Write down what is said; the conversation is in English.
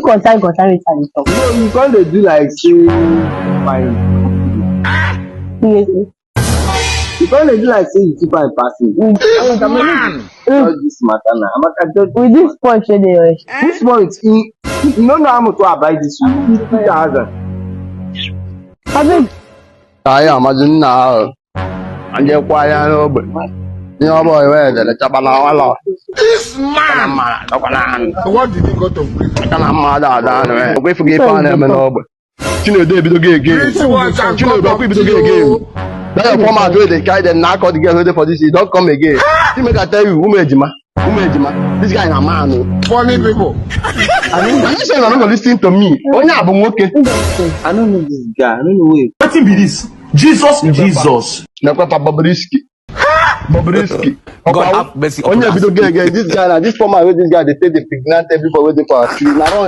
concern with Charlie talk. No, you can't do like say fine. Seriously. You can't do like say you super passive. Not this matter now. With this point, This point, you don't know how much to buy this one. 50,000. I think I imagine now. And you're quiet over. You know, boy, where the Chabana. This man! What did he go to prison? I'm mad. We forget on him and over. You know, they be the gay game. This one can You know, come the up people to the gay you. game. That's a format where they carry the knock out the girl ready for this. He don't come again. You make I tell you, who made Jima? This guy is a man. Funny people. You say you're not listening to me. Oh, yeah, but okay. I don't know this guy. I don't know where. What be this? Jesus. No, Papa Bobrisky. God have mercy On upon your us. video game, this guy, this format where this guy, they take the pregnant everybody for waiting for us. Now,